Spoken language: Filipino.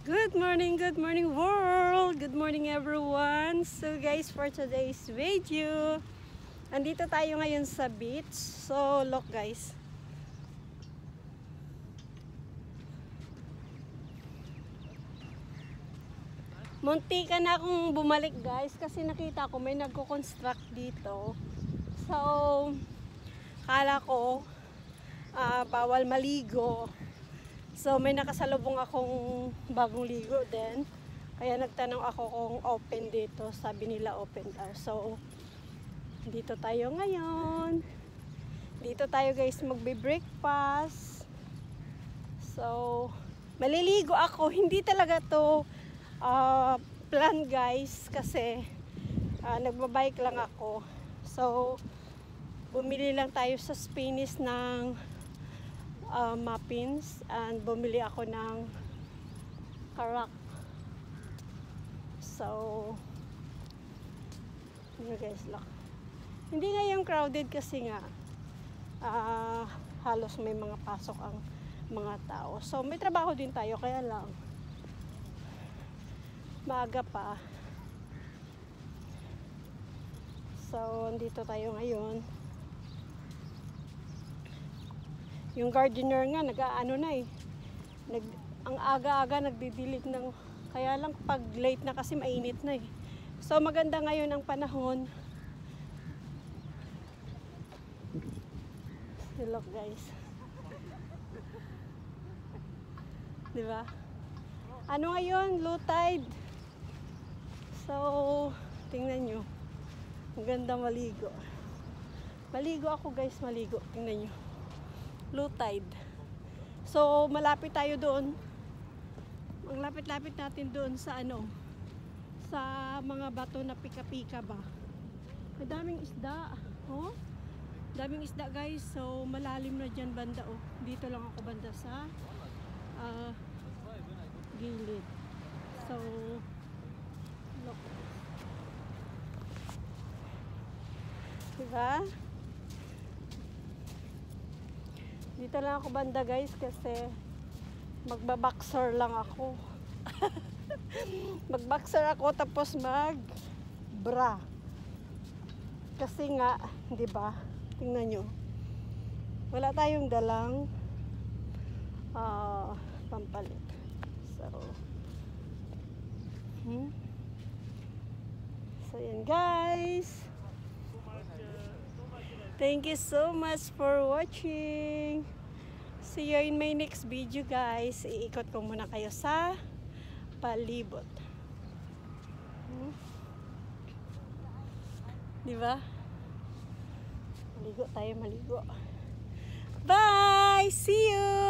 Good morning world! Good morning everyone! So guys, for today's video, andito tayo ngayon sa beach. So look guys. Muntikan na akong bumalik guys kasi nakita ko may nagko-construct dito. So, kala ko bawal maligo. So may nakasalubong akong bagong ligo din. Kaya nagtanong ako kung open dito. Sabi nila open daw. So dito tayo ngayon. Dito tayo guys magbe-breakfast. So maliligo ako. Hindi talaga to plan guys. Kasi nagbabike lang ako. So bumili lang tayo sa Spanish ng muffins and bumili ako ng karak. So yun guys, look. Hindi nga yung crowded kasi nga halos may mga pasok ang mga tao. So may trabaho din tayo kaya lang maaga pa. So andito tayo ngayon. Yung gardener nga nag-aano na ang aga-aga nagdidilig ng, kaya lang pag late na kasi mainit na eh. So maganda ngayon ang panahon. Look guys. Diba? Ano ngayon? Low tide. So tingnan nyo. Ang ganda maligo. Maligo ako guys, maligo. Tingnan nyo. Low tide. So malapit tayo doon. Ang lapit-lapit natin doon sa sa mga bato na pika-pika ba. May daming isda. Oh. Daming isda guys. So malalim na diyan banda oh. Dito lang ako banda sa gilid. So look. Diba? Dito lang ako banda guys kasi magbaboxer lang ako. Magboxer ako tapos mag-bra. Kasi nga, 'di ba? Tingnan nyo. Wala tayong dalang pampalit. So So yan guys. Thank you so much for watching. See you in my next video guys. Iikot ko muna kayo sa palibot. Diba? Maligo tayo, maligo. Bye! See you!